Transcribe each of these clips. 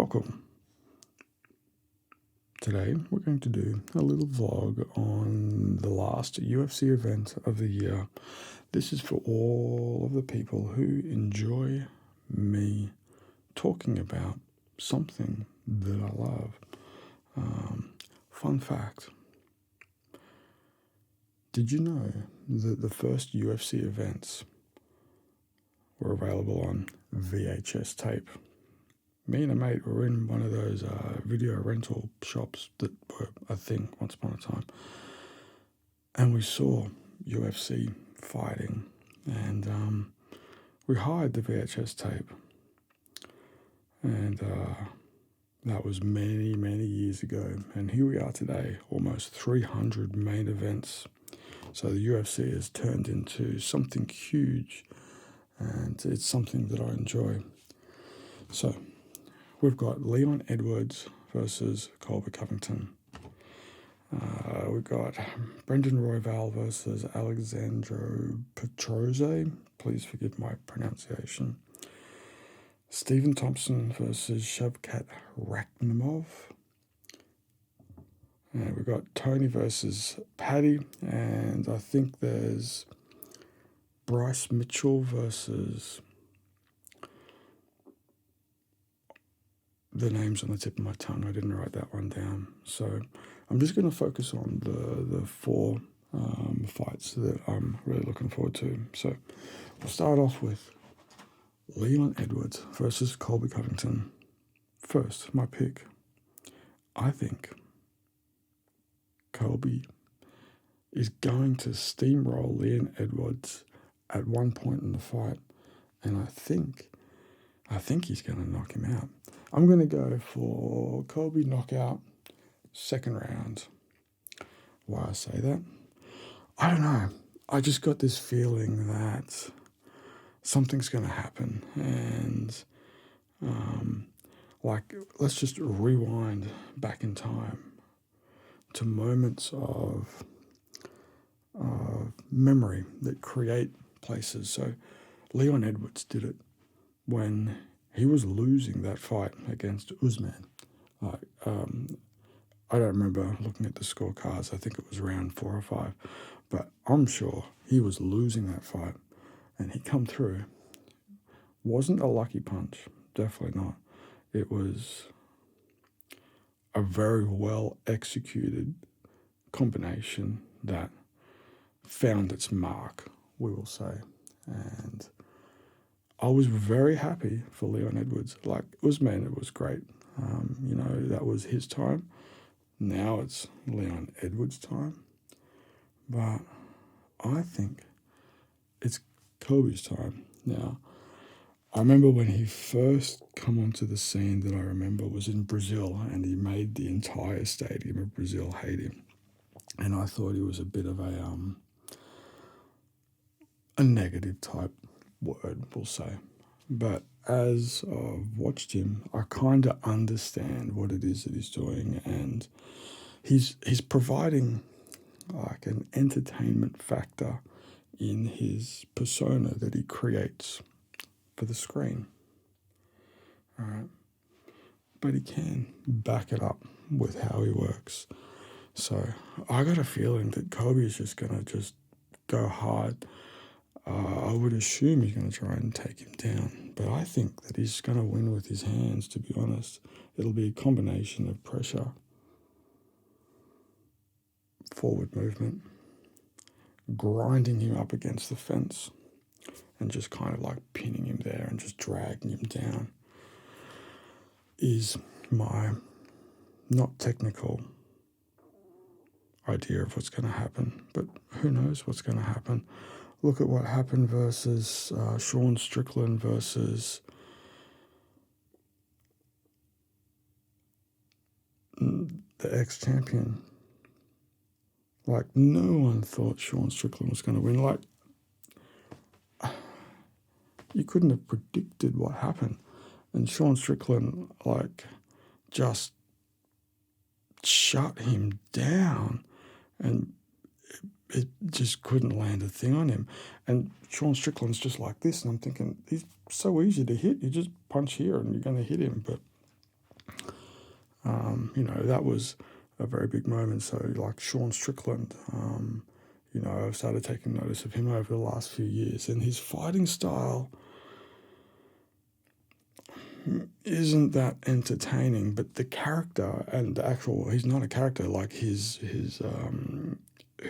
welcome. Today we're going to do a little vlog on the last UFC event of the year. This is for all of the people who enjoy me talking about something that I love. Fun fact, did you know that the first UFC events were available on VHS tape? Me and a mate were in one of those video rental shops that were a thing once upon a time. And we saw UFC fighting. And we hired the VHS tape. And that was many, many years ago. And here we are today, almost 300 main events. So the UFC has turned into something huge. And it's something that I enjoy. So we've got Leon Edwards versus Colby Covington. We've got Brendan Royval versus Alexandro Petrozzi. Please forgive my pronunciation. Stephen Thompson versus Shavkat Rakhmonov. And we've got Tony versus Paddy. And I think there's Bryce Mitchell versus... the name's on the tip of my tongue. I didn't write that one down. So I'm just going to focus on the four fights that I'm really looking forward to. So we'll start off with Leon Edwards versus Colby Covington. First, my pick. I think Colby is going to steamroll Leon Edwards at one point in the fight. And I think he's going to knock him out. I'm going to go for Colby knockout, second round. Why I say that? I don't know. I just got this feeling that something's going to happen. And, let's just rewind back in time to moments of memory that create places. So Leon Edwards did it when he was losing that fight against Usman. I don't remember looking at the scorecards. I think it was round 4 or 5. But I'm sure he was losing that fight. And he come through. Wasn't a lucky punch. Definitely not. It was a very well executed combination that found its mark, we will say. And I was very happy for Leon Edwards. Like Usman, it was great. That was his time. Now it's Leon Edwards' time. But I think it's Colby's time now. I remember when he first come onto the scene that I remember was in Brazil, and he made the entire stadium of Brazil hate him. And I thought he was a bit of a negative type word, we'll say. But as I've watched him, I kind of understand what it is that he's doing, and he's providing like an entertainment factor in his persona that he creates for the screen. All right. But he can back it up with how he works. So I got a feeling that Colby is just going to just go hard. I would assume he's going to try and take him down. But I think that he's going to win with his hands, to be honest. It'll be a combination of pressure, forward movement, grinding him up against the fence, and just kind of like pinning him there and just dragging him down is my not technical idea of what's going to happen. But who knows what's going to happen. Look at what happened versus Sean Strickland versus the ex-champion. Like, no one thought Sean Strickland was going to win. Like, you couldn't have predicted what happened. And Sean Strickland, just shut him down. And it just couldn't land a thing on him. And Sean Strickland's just like this, and I'm thinking, he's so easy to hit. You just punch here and you're going to hit him. But That was a very big moment. So like Sean Strickland, I've started taking notice of him over the last few years, and his fighting style isn't that entertaining, but the character and the actual, he's not a character, like his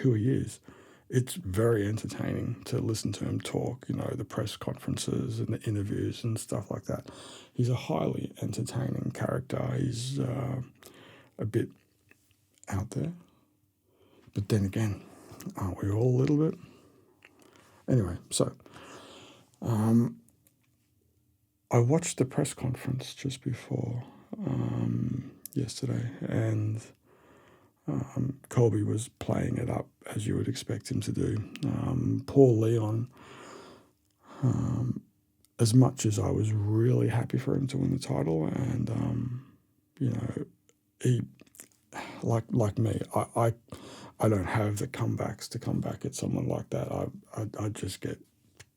who he is, it's very entertaining to listen to him talk, the press conferences and the interviews and stuff like that. He's a highly entertaining character. He's a bit out there, but then again, aren't we all a little bit? Anyway, so I watched the press conference just before yesterday, and Colby was playing it up as you would expect him to do. Poor Leon, as much as I was really happy for him to win the title, and he, like me, I don't have the comebacks to come back at someone like that. I just get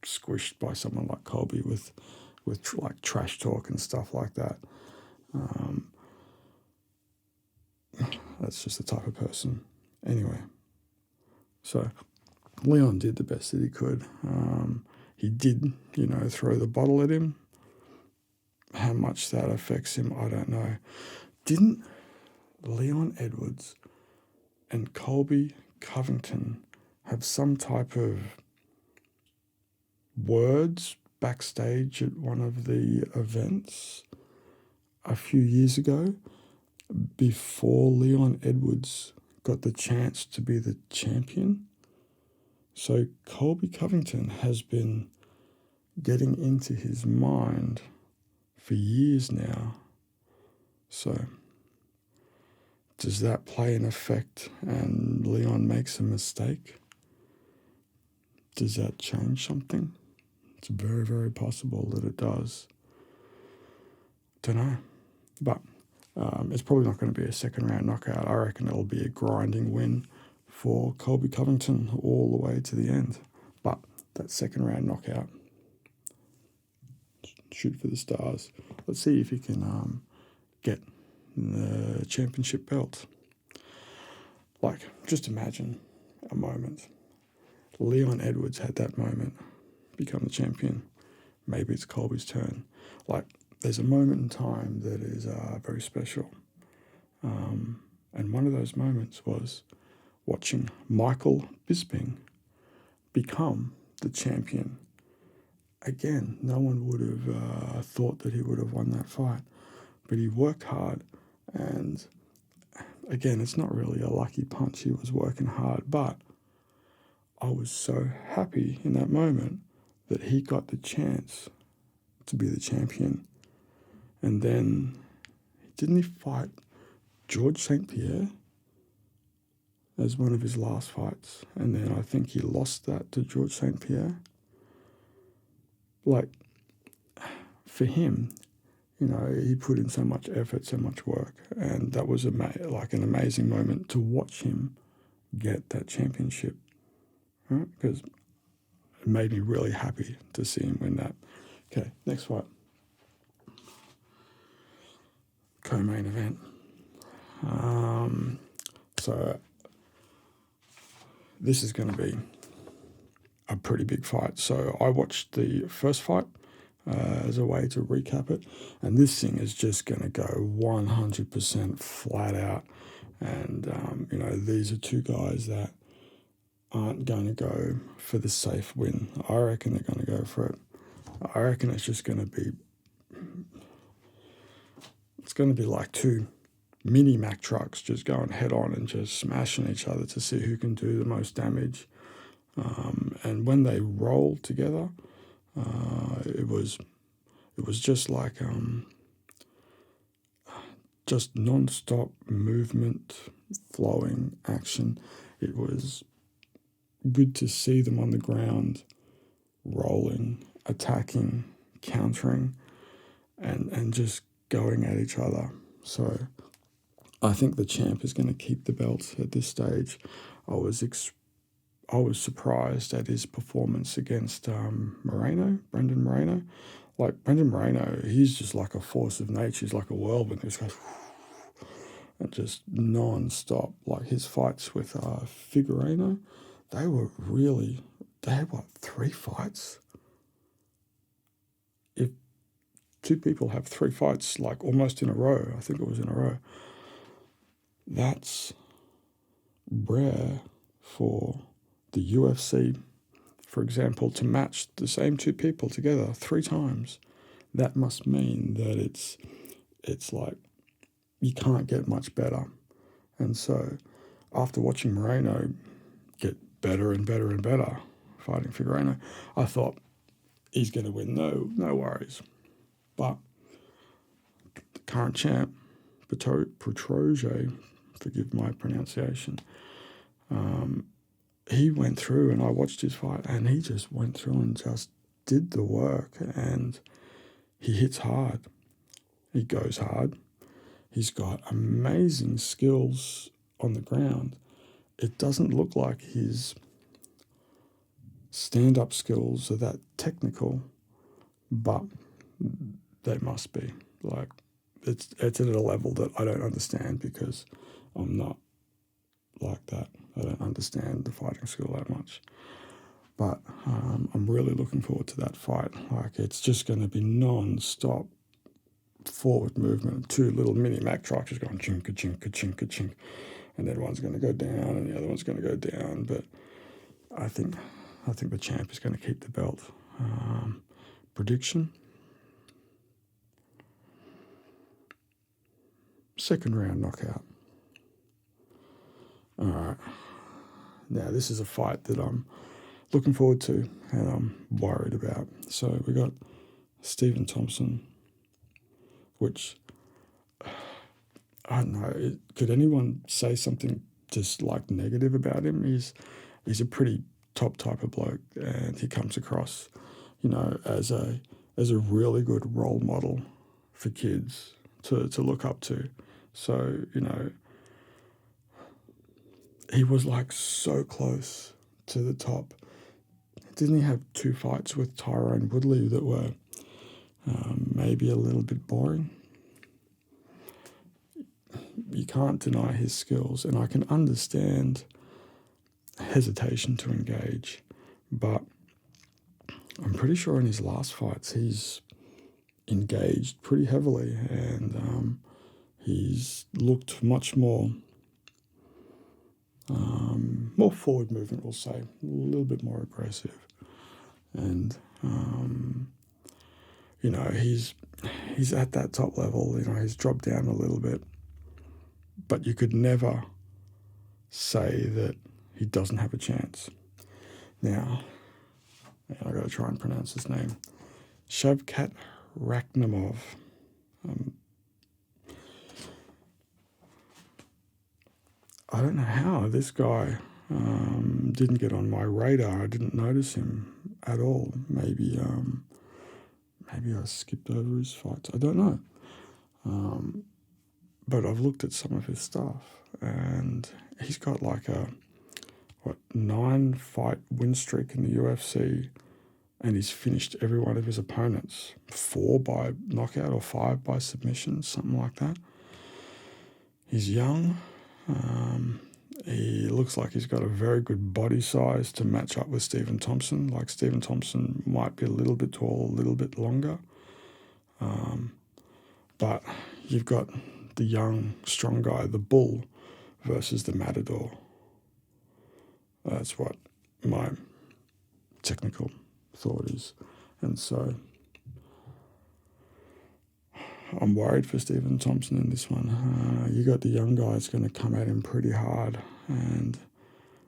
squished by someone like Colby with like trash talk and stuff like that. That's just the type of person. Anyway, so Leon did the best that he could. He did, throw the bottle at him. How much that affects him, I don't know. Didn't Leon Edwards and Colby Covington have some type of words backstage at one of the events a few years ago, before Leon Edwards got the chance to be the champion? So Colby Covington has been getting into his mind for years now. So does that play an effect and Leon makes a mistake? Does that change something? It's very, very possible that it does. Don't know. But it's probably not going to be a second round knockout. I reckon it'll be a grinding win for Colby Covington all the way to the end. But that second round knockout, shoot for the stars. Let's see if he can get the championship belt. Like, just imagine a moment. Leon Edwards had that moment, become the champion. Maybe it's Colby's turn. Like, there's a moment in time that is very special. And one of those moments was watching Michael Bisping become the champion. Again, no one would have thought that he would have won that fight. But he worked hard, and again, it's not really a lucky punch. He was working hard, but I was so happy in that moment that he got the chance to be the champion. And then, didn't he fight George St. Pierre as one of his last fights? And then I think he lost that to George St. Pierre. Like, for him, he put in so much effort, so much work, and that was like an amazing moment to watch him get that championship, right? Because it made me really happy to see him win that. Okay, next fight. Co-main event. So this is going to be a pretty big fight. So I watched the first fight as a way to recap it, and this thing is just going to go 100% flat out. And these are two guys that aren't going to go for the safe win. I reckon they're going to go for it. I reckon it's just going to be like two mini Mack trucks just going head on and just smashing each other to see who can do the most damage. And when they rolled together, it was just like just non-stop movement, flowing action. It was good to see them on the ground, rolling, attacking, countering, and just going at each other. So I think the champ is going to keep the belt at this stage. I was surprised at his performance against Brendan Moreno. Like, Brendan Moreno, he's just like a force of nature. He's like a whirlwind. He just goes, and just non-stop. Like his fights with Figueiredo, they had, 3 fights? If 2 people have 3 fights, like almost in a row, I think it was in a row, that's rare for the UFC, for example, to match the same 2 people together 3 times. That must mean that it's like you can't get much better. And so after watching Moreno get better and better and better fighting Figueiredo, I thought he's going to win, no worries. But the current champ, Petr, forgive my pronunciation, he went through, and I watched his fight, and he just went through and just did the work, and he hits hard. He goes hard. He's got amazing skills on the ground. It doesn't look like his stand-up skills are that technical, but they must be. Like, it's at a level that I don't understand because I'm not like that. I don't understand the fighting skill that much. But I'm really looking forward to that fight. Like, it's just going to be non-stop forward movement. 2 little mini Mack trucks just going chink-a, chink-a, chink-a, chink. And then one's going to go down and the other one's going to go down. But I think the champ is going to keep the belt. Prediction? 2nd round knockout. All right. Now, this is a fight that I'm looking forward to and I'm worried about. So we got Stephen Thompson, which, I don't know, could anyone say something just like negative about him? He's a pretty top type of bloke, and he comes across, as a really good role model for kids to look up to. So, he was like so close to the top. Didn't he have 2 fights with Tyrone Woodley that were maybe a little bit boring? You can't deny his skills, and I can understand hesitation to engage, but I'm pretty sure in his last fights he's engaged pretty heavily, and he's looked much more forward movement, we'll say, a little bit more aggressive. And, he's at that top level, he's dropped down a little bit, but you could never say that he doesn't have a chance. Now, I've got to try and pronounce his name. Shevat Rakov. I don't know how this guy didn't get on my radar. I didn't notice him at all. Maybe I skipped over his fights. I don't know. But I've looked at some of his stuff, and he's got like a 9-fight win streak in the UFC, and he's finished every one of his opponents, 4 by knockout or 5 by submission, something like that. He's young. He looks like he's got a very good body size to match up with Stephen Thompson. Like, Stephen Thompson might be a little bit tall, a little bit longer. But you've got the young, strong guy, the bull, versus the matador. That's what my technical thought is. And so I'm worried for Stephen Thompson in this one. You got the young guys going to come at him pretty hard, and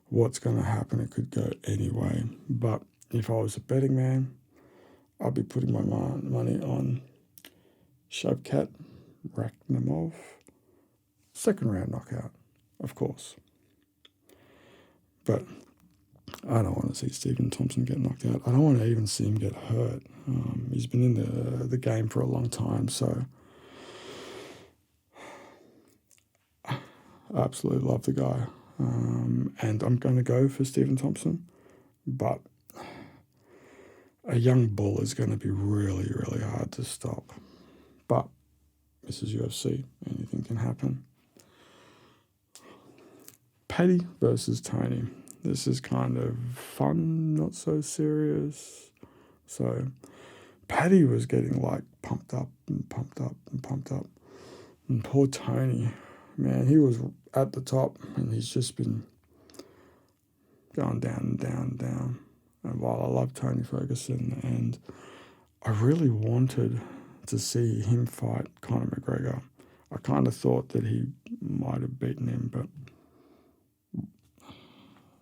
what's going to happen, it could go any way. But if I was a betting man, I'd be putting my money on Shevat Rakov, 2nd round knockout, of course. But I don't want to see Stephen Thompson get knocked out. I don't want to even see him get hurt. He's been in the game for a long time, so I absolutely love the guy. And I'm going to go for Stephen Thompson, but a young bull is going to be really, really hard to stop. But this is UFC. Anything can happen. Paddy versus Tony. This is kind of fun, not so serious. So Paddy was getting like pumped up and pumped up and pumped up. And poor Tony, man, he was at the top and he's just been going down and down and down. And while I love Tony Ferguson and I really wanted to see him fight Conor McGregor, I kind of thought that he might have beaten him, but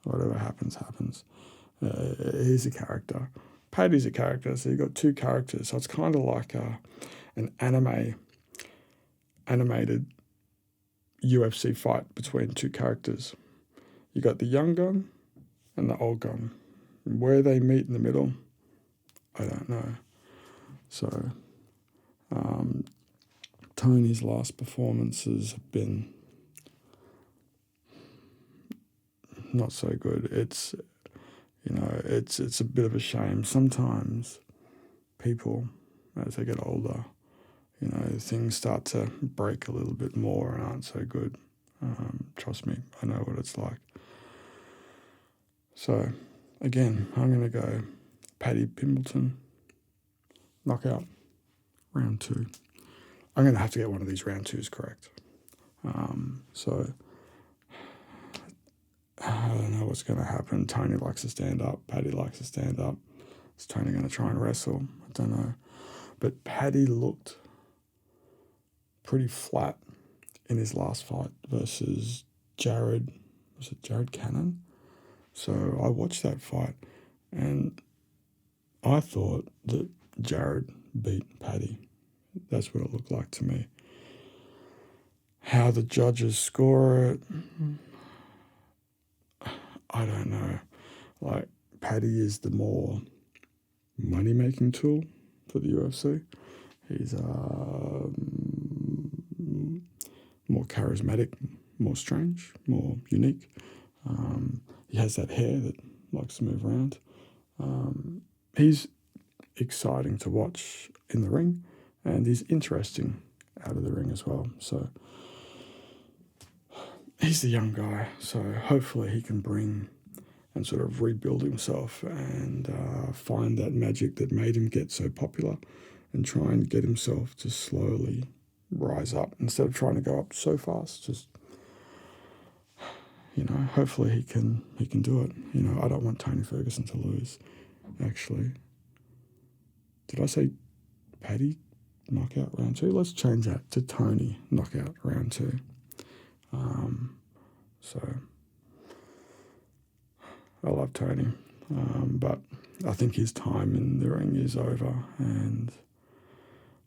whatever happens, happens. He's a character. Paddy's a character, so you've got two characters. So it's kind of like an animated UFC fight between two characters. You got the young gun and the old gun. Where they meet in the middle, I don't know. So Tony's last performances have been not so good. It's a bit of a shame. Sometimes people, as they get older, things start to break a little bit more and aren't so good. Trust me, I know what it's like. So, again, I'm going to go Paddy Pimblton, knockout, round 2. I'm going to have to get one of these round 2s correct. So, I don't know what's going to happen. Tony likes to stand up. Paddy likes to stand up. Is Tony going to try and wrestle? I don't know. But Paddy looked pretty flat in his last fight versus Jared. Was it Jared Cannon? So I watched that fight and I thought that Jared beat Paddy. That's what it looked like to me. How the judges score it, I don't know. Like, Paddy is the more money-making tool for the UFC. He's more charismatic, more strange, more unique. He has that hair that likes to move around. He's exciting to watch in the ring, and he's interesting out of the ring as well. So he's the young guy, so hopefully he can bring and sort of rebuild himself and find that magic that made him get so popular and try and get himself to slowly rise up instead of trying to go up so fast. Just, hopefully he can do it. I don't want Tony Ferguson to lose, actually. Did I say Paddy knockout round 2? Let's change that to Tony knockout round 2. So I love Tony, but I think his time in the ring is over, and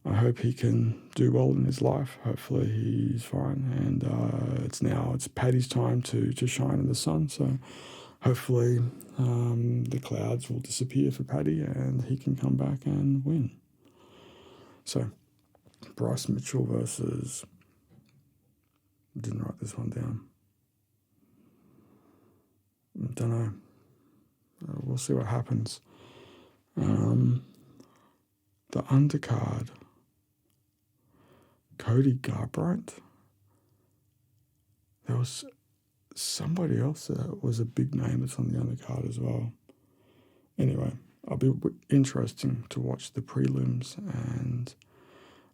I hope he can do well in his life. Hopefully he's fine, and it's Paddy's time to shine in the sun. So hopefully the clouds will disappear for Paddy and he can come back and win. So Bryce Mitchell versus, didn't write this one down. Don't know. We'll see what happens. The undercard, Cody Garbrandt. There was somebody else that was a big name that's on the undercard as well. Anyway, it'll be interesting to watch the prelims, and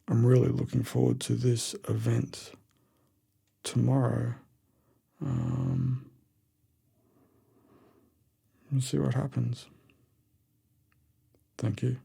I'm really looking forward to this event tomorrow. We'll see what happens. Thank you.